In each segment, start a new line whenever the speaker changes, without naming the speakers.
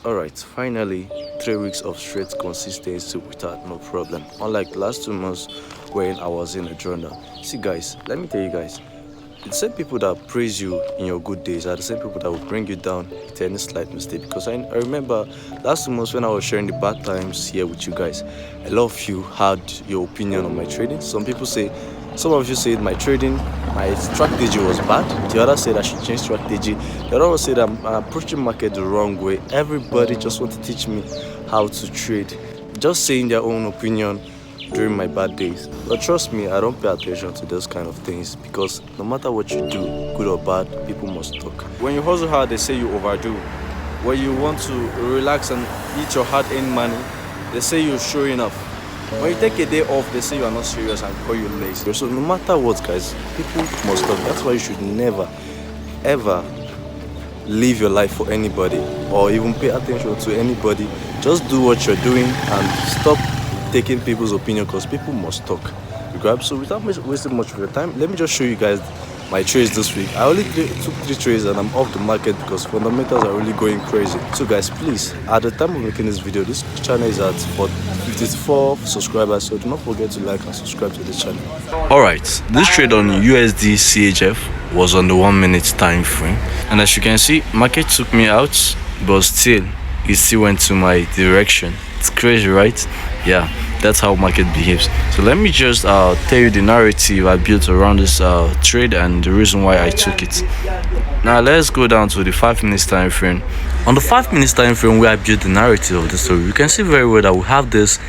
Alright, finally 3 weeks of straight consistency without no problem. Unlike the last 2 months when I was in a journal. See guys, let me tell you guys, the same people that praise you in your good days are the same people that will bring you down with any slight mistake. Because I remember last 2 months when I was sharing the bad times here with you guys, a lot of you had your opinion on my trading. Some of you said my strategy was bad. The other said I should change strategy. The other one said I'm approaching market the wrong way. Everybody just want to teach me how to trade, just saying their own opinion during my bad days. But trust me, I don't pay attention to those kind of things because no matter what you do, good or bad, people must talk. When you hustle hard, they say you overdo. When you want to relax and eat your hard-earned money, they say you're showing off. When you take a day off, they say you are not serious and call you lazy. So no matter what, guys, people must talk. That's why you should never, ever live your life for anybody or even pay attention to anybody. Just do what you're doing and stop taking people's opinion because people must talk. So without wasting much of your time, let me just show you guys my trades this week. I only took 3 trades and I'm off the market because fundamentals are really going crazy. So guys, please, at the time of making this video, this channel is at 54 subscribers, so do not forget to like and subscribe to the channel. Alright, this trade on USD CHF was on the 1 minute time frame, and as you can see, market took me out, but still it still went to my direction. It's crazy, right? Yeah, that's how market behaves. So let me just tell you the narrative I built around this trade and the reason why I took it. Now let's go down to the 5 minutes time frame. On the 5 minutes time frame where I built the narrative of the story, you can see very well that we have this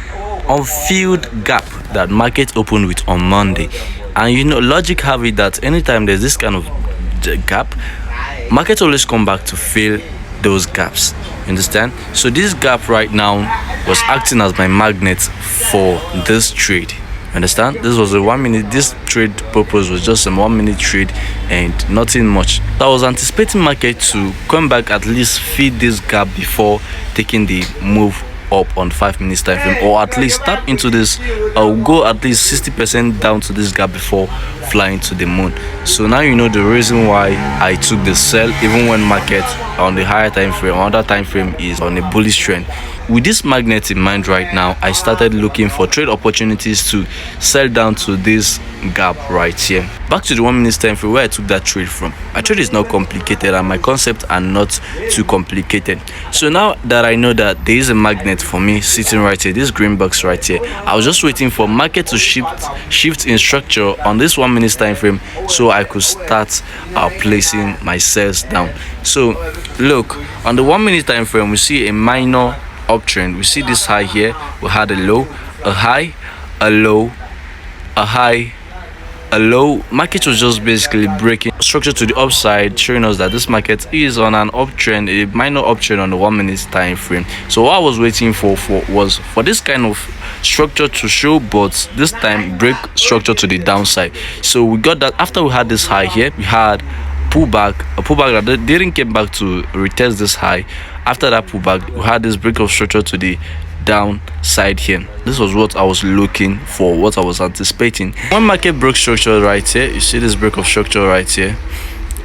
unfilled gap that market opened with on Monday. And you know, logic have it that anytime there's this kind of gap, market always come back to fill those gaps. Understand? So this gap right now was acting as my magnet for this trade. Understand? This was a 1 minute. This trade purpose was just a 1 minute trade and nothing much. So I was anticipating market to come back, at least feed this gap before taking the move up on 5 minutes time frame, or at least tap into this. I'll go at least 60% down to this gap before flying to the moon. So now you know the reason why I took the sell even when market on the higher time frame, another time frame is on a bullish trend. With this magnet in mind right now, I started looking for trade opportunities to sell down to this gap right here. Back to the 1 minute time frame where I took that trade from. My trade is not complicated and my concepts are not too complicated. So now that I know that there is a magnet for me sitting right here, this green box right here, I was just waiting for market to shift in structure on this 1 minute time frame so I could start placing my sales down. So look, on the 1 minute time frame, we see a minor uptrend. We see this high here. We had a low, a high, a low, a high, a low. Market was just basically breaking structure to the upside, showing us that this market is on an uptrend, a minor uptrend on the 1 minute time frame. So what I was waiting for was for this kind of structure to show, but this time break structure to the downside. So we got that after we had this high here. We had a pullback that didn't come back to retest this high. After that pullback, we had this break of structure to the downside here. This was what I was looking for, what I was anticipating. When market broke structure right here, you see this break of structure right here,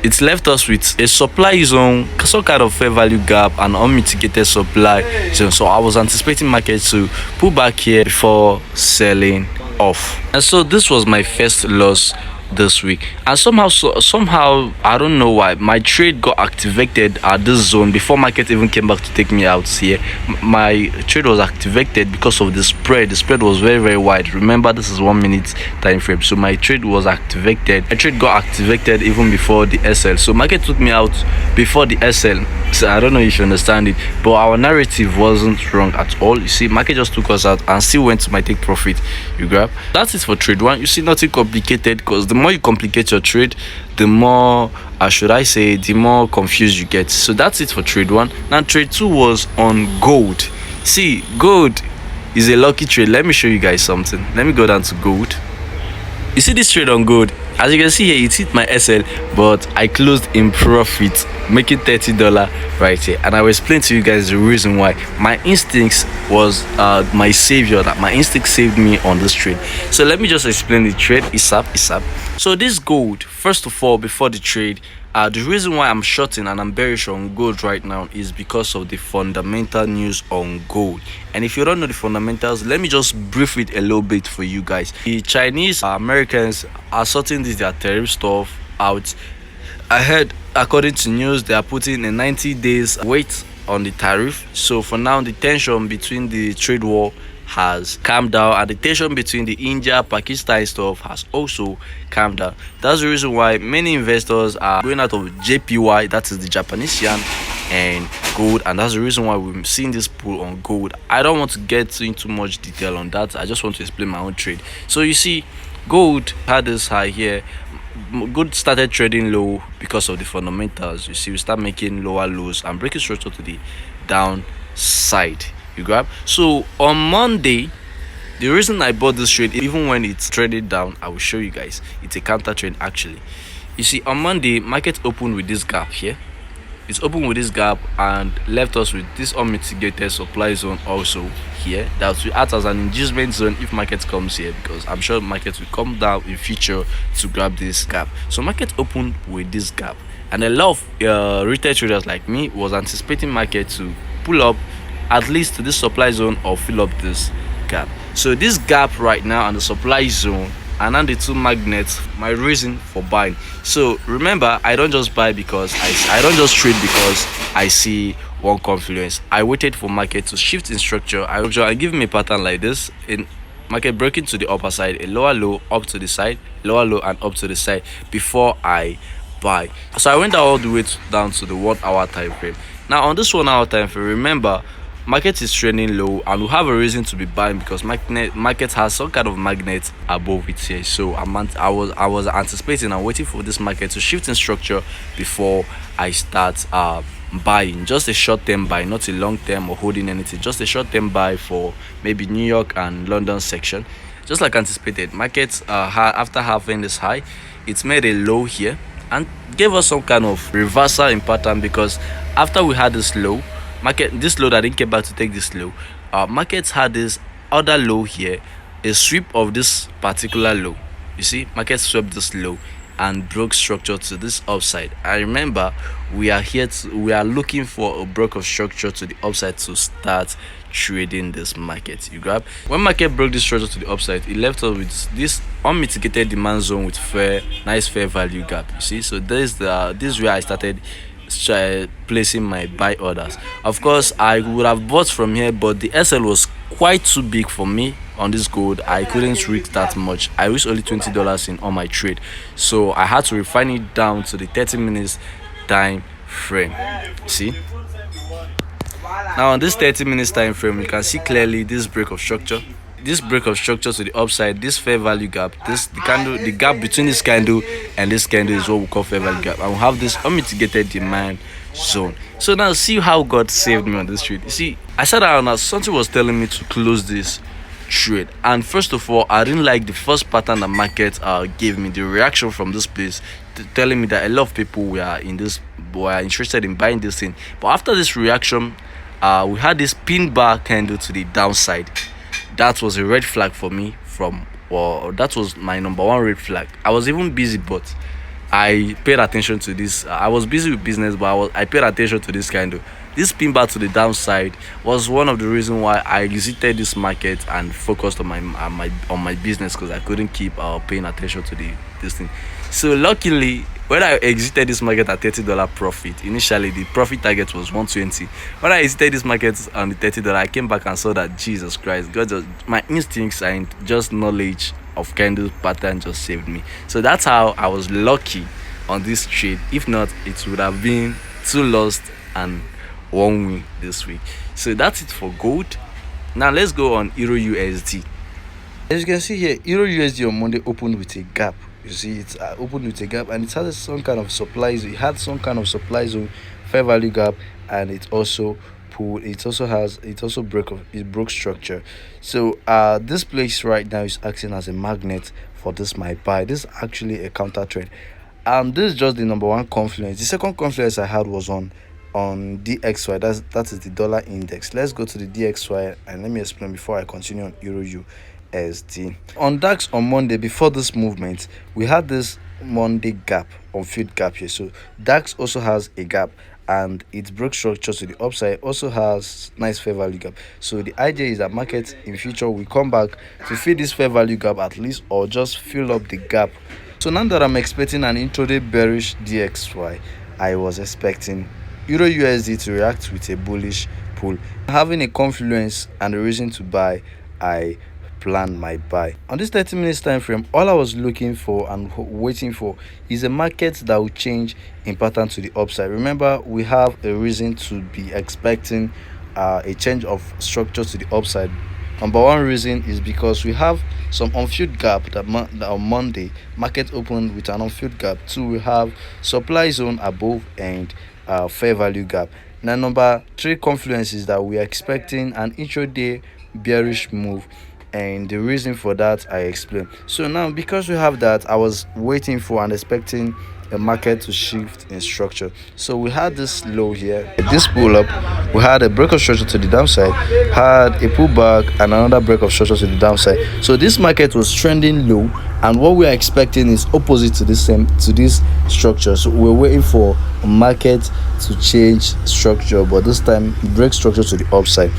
it left us with a supply zone, some kind of fair value gap, and unmitigated supply zone. So I was anticipating market to pull back here before selling off. And so this was my first loss this week, and somehow I don't know why my trade got activated at this zone before market even came back to take me out here. My trade was activated because of the spread. The spread was very, very wide. Remember, this is 1 minute time frame, so my trade was activated. My trade got activated even before the SL, so market took me out before the SL. So I don't know if you understand it, but our narrative wasn't wrong at all. You see, market just took us out and still went to my take profit. You grab. That's it for trade 1. You see, nothing complicated, because the more you complicate your trade, the more the more confused you get. So that's it for trade 1. Now trade 2 was on gold. See, gold is a lucky trade. Let me show you guys something. Let me go down to gold. You see this trade on gold, as you can see here, it hit my SL, but I closed in profit, making $30 right here. And I will explain to you guys the reason why. My instincts was my savior. That my instinct saved me on this trade. So let me just explain the trade. It's up. So this gold, first of all, before the trade, The reason why I'm shorting and I'm bearish on gold right now is because of the fundamental news on gold. And if you don't know the fundamentals, let me just brief it a little bit for you guys. The Chinese Americans are sorting their tariff stuff out. I heard, according to news, they are putting a 90 days wait on the tariff. So for now, the tension between the trade war has calmed down, and the tension between the India Pakistan stuff has also calmed down. That's the reason why many investors are going out of JPY, that is the Japanese yen, and gold, and that's the reason why we're seeing this pull on gold. I don't want to get into much detail on that. I just want to explain my own trade. So you see, gold had this high here. Good started trading low because of the fundamentals. You see, we start making lower lows and breaking structure to the downside. You grab. So on Monday, the reason I bought this trade, even when it's traded down, I will show you guys. It's a counter trade actually. You see, on Monday, market opened with this gap here. It's opened with this gap and left us with this unmitigated supply zone also here. That will act as an inducement zone if market comes here, because I'm sure market will come down in future to grab this gap. So market opened with this gap, and a lot of retail traders like me was anticipating market to pull up at least to this supply zone or fill up this gap. So this gap right now and the supply zone are now the two magnets, my reason for buying. So remember, I don't just buy because I don't just trade because I see one confluence. I waited for market to shift in structure. I give me a pattern like this, in market breaking to the upper side, a lower low up to the side, lower low and up to the side before I buy. So I went all the way down to the 1 hour time frame. Now on this 1 hour time frame, remember, market is trending low and we have a reason to be buying because market has some kind of magnet above it here. So I was anticipating and waiting for this market to shift in structure before I start buying. Just a short-term buy, not a long-term or holding anything, just a short-term buy for maybe New York and London section. Just like anticipated, markets after having this high, it's made a low here and gave us some kind of reversal in pattern, because after we had this low, this low that didn't get back to take this low, markets had this other low here, a sweep of this particular low. You see, market swept this low and broke structure to this upside. I remember we are looking for a break of structure to the upside to start trading this market. You grab. When market broke this structure to the upside, it left us with this unmitigated demand zone with nice fair value gap. You see, so this is where I started placing my buy orders. Of course, I would have bought from here, but the SL was quite too big for me on this gold. I couldn't risk that much. I risked only $20 in all my trade, so I had to refine it down to the 30 minutes time frame. See, now on this 30 minutes time frame, you can see clearly this break of structure, to the upside, this fair value gap, the gap between this candle and this candle is what we call fair value gap, and we have this unmitigated demand zone. So now see how God saved me on this trade. You see, I sat down and something was telling me to close this trade, and first of all, I didn't like the first pattern the market gave me, the reaction from this place telling me that a lot of people were interested in buying this thing. But after this reaction, we had this pin bar candle to the downside. That was a red flag for me. That was my number one red flag. I was even busy, but I paid attention to this. I was busy with business, but I paid attention to this candle. This pin bar to the downside was one of the reasons why I exited this market and focused on my business, because I couldn't keep paying attention to this thing. So luckily, when I exited this market at $30 profit, initially the profit target was 120. When I exited this market on the $30, I came back and saw that Jesus Christ, my instincts and just knowledge of candle pattern just saved me. So that's how I was lucky on this trade. If not, it would have been 2 lost and 1 win this week. So that's it for gold. Now let's go on Euro USD. As you can see here, Euro USD on Monday opened with a gap. You see, it's opened with a gap, and it has some kind of supply zone. It had some kind of supply zone, fair value gap, and it also pulled. It also broke structure. So this place right now is acting as a magnet for this my buy. This is actually a counter trade, and this is just the number one confluence. The second confluence I had was on DXY. That is the dollar index. Let's go to the DXY and let me explain before I continue on Euro USD. On DAX on Monday, before this movement, we had this Monday gap, unfilled gap here. So DAX also has a gap, and its broke structure to the upside also has nice fair value gap. So the idea is that market in future will come back to fill this fair value gap at least, or just fill up the gap. So now that I'm expecting an intraday bearish DXY, I was expecting Euro USD to react with a bullish pull. Having a confluence and a reason to buy, I plan my buy. On this 30 minutes time frame, all I was looking for and waiting for is a market that will change in pattern to the upside. Remember, we have a reason to be expecting a change of structure to the upside. Number one reason is because we have some unfilled gap that on Monday market opened with an unfilled gap. Two, we have supply zone above and fair value gap. Now number three confluence is that we are expecting an intraday bearish move, and the reason for that I explained. So now, because we have that, I was waiting for and expecting a market to shift in structure. So we had this low here, this pull up, we had a break of structure to the downside, had a pullback and another break of structure to the downside. So this market was trending low, and what we are expecting is opposite to this structure. So we're waiting for a market to change structure, but this time break structure to the upside.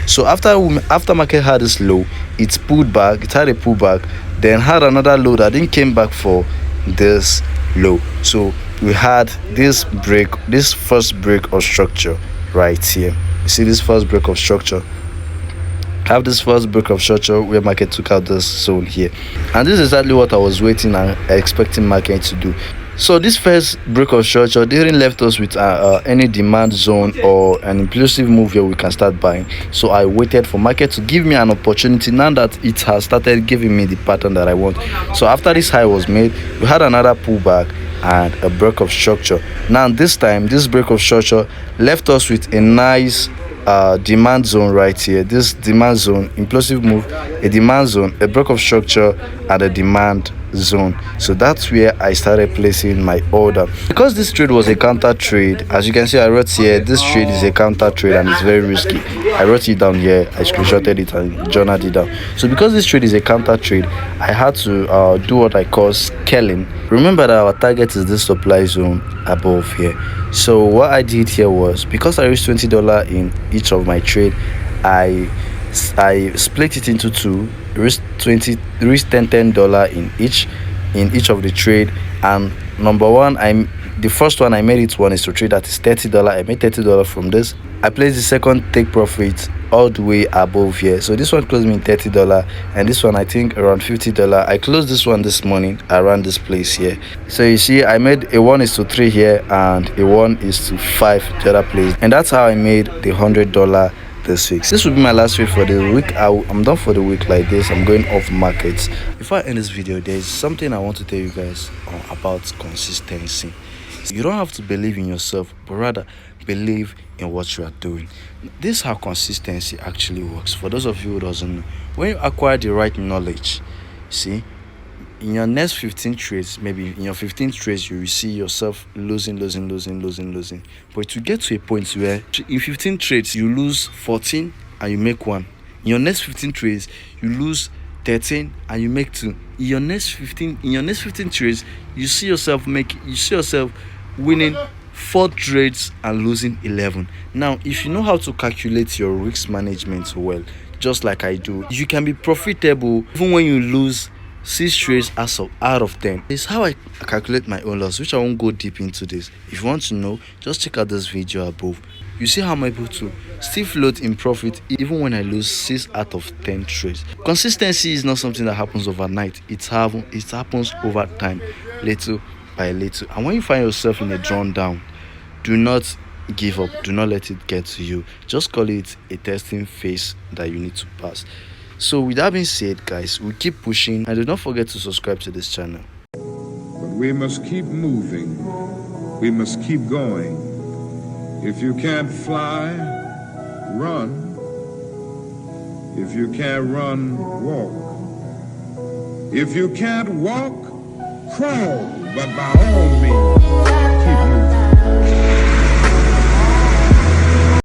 So after market had this low, it pulled back, it had a pullback, then had another low that didn't came back for this low. So we had this first break of structure right here. You see this first break of structure, have this first break of structure where market took out this zone here, and this is exactly what I was waiting and expecting market to do. So this first break of structure didn't left us with any demand zone or an impulsive move where we can start buying. So I waited for market to give me an opportunity. Now that it has started giving me the pattern that I want, so after this high was made, we had another pullback and a break of structure. Now this time, this break of structure left us with a nice demand zone right here. This demand zone, impulsive move, a demand zone, a break of structure, and a demand zone. So that's where I started placing my order. Because this trade was a counter trade, as you can see, I wrote here, this trade is a counter trade and it's very risky. I wrote it down here, I screenshotted it and journaled it down. So because this trade is a counter trade, I had to do what I call scaling. Remember that our target is this supply zone above here. So what I did here was, because I risked $20 in each of my trade, I split it into two, risk $10 in each of the trade. And number one, the first one I made it one is to trade, that is $30. I made $30 from this. I placed the second take profit all the way above here. So this one closed me in $30, and this one I think around $50. I closed this one this morning around this place here. So you see, I made a 1:3 here and a 1:5 the other place, and that's how I made the $100 this week. This will be my last trade for the week. I'm done for the week like this. I'm going off markets. Before I end this video, there's something I want to tell you guys about consistency. You don't have to believe in yourself, but rather believe in what you are doing. This is how consistency actually works. For those of you who doesn't know, when you acquire the right knowledge, see, in your next 15 trades, maybe in your 15th trades, you will see yourself losing. But to get to a point where in 15 trades you lose 14 and you make 1. In your next 15 trades you lose 13 and you make 2. In your next 15 trades, you see yourself winning 4 trades and losing 11. Now, if you know how to calculate your risk management well, just like I do, you can be profitable even when you lose 6 trades out of 10. This is how I calculate my own loss, which I won't go deep into this. If you want to know, just check out this video above. You see how I'm able to still float in profit even when I lose 6 out of 10 trades. Consistency is not something that happens overnight. It happens over time, little by little. And when you find yourself in a drawn down, do not give up. Do not let it get to you. Just call it a testing phase that you need to pass. So with that being said, guys, we keep pushing, and do not forget to subscribe to this channel.
But we must keep moving. We must keep going. If you can't fly, run. If you can't run, walk. If you can't walk, crawl. But by all means, keep moving.